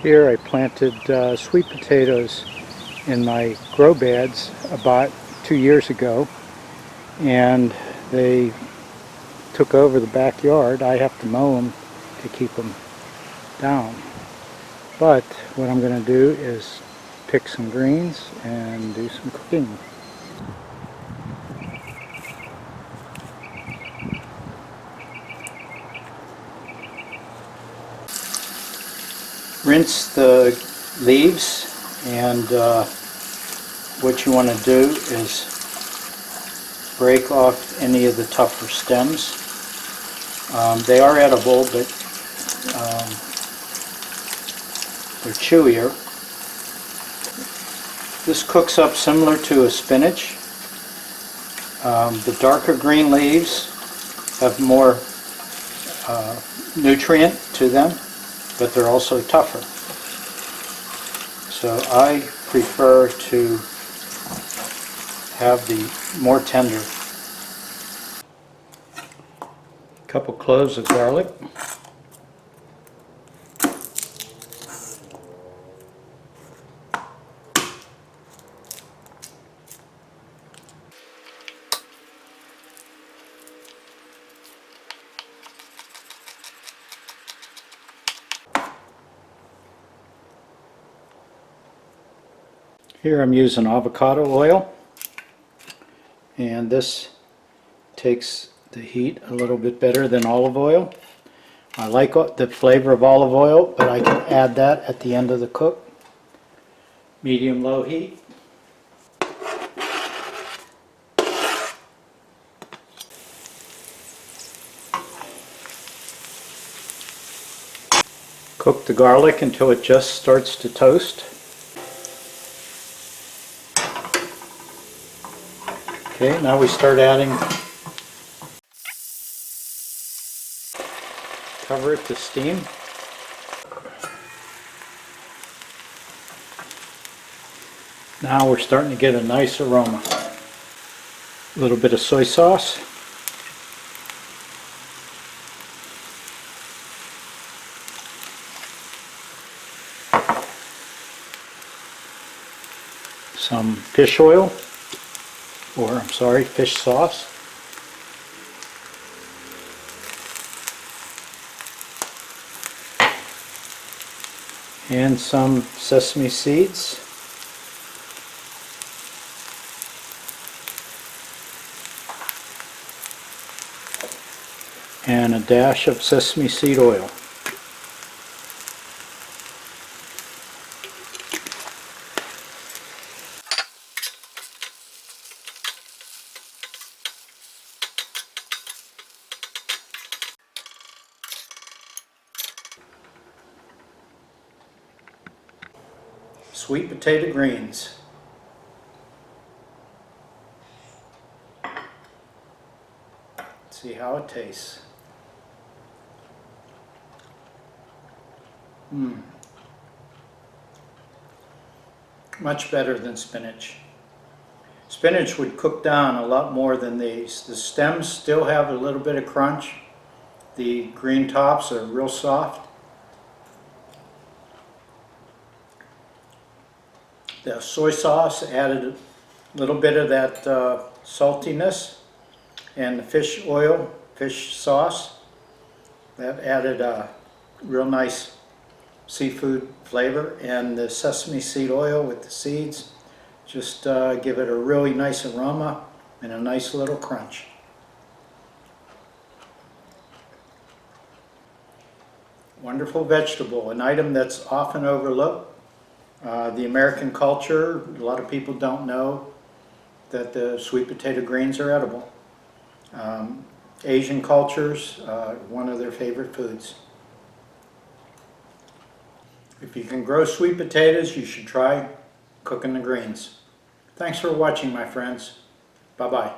Here I planted sweet potatoes in my grow beds about 2 years ago, and they took over the backyard. I have to mow them to keep them down. But what I'm going to do is pick some greens and do some cooking. Rinse the leaves, and what you want to do is break off any of the tougher stems. They are edible, but they're chewier. This cooks up similar to a spinach. The darker green leaves have more nutrient to them, but they're also tougher. So I prefer to have the more tender. A couple cloves of garlic. Here I'm using avocado oil, and this takes the heat a little bit better than olive oil. I like the flavor of olive oil, but I can add that at the end of the cook. Medium-low heat. Cook the garlic until it just starts to toast. Okay, now we start adding. Cover it to steam. Now we're starting to get a nice aroma. A little bit of soy sauce. Some fish oil, or I'm sorry, fish sauce. And some sesame seeds. And a dash of sesame seed oil. Sweet potato greens. Let's see how it tastes. Much better than spinach. Spinach would cook down a lot more than these. The stems still have a little bit of crunch. The green tops are real soft. The soy sauce added a little bit of that saltiness, and the fish oil, fish sauce, that added a real nice seafood flavor, and the sesame seed oil with the seeds just give it a really nice aroma and a nice little crunch. Wonderful vegetable, an item that's often overlooked. The American culture, a lot of people don't know that the sweet potato greens are edible. Asian cultures, one of their favorite foods. If you can grow sweet potatoes, you should try cooking the greens. Thanks for watching, my friends. Bye-bye.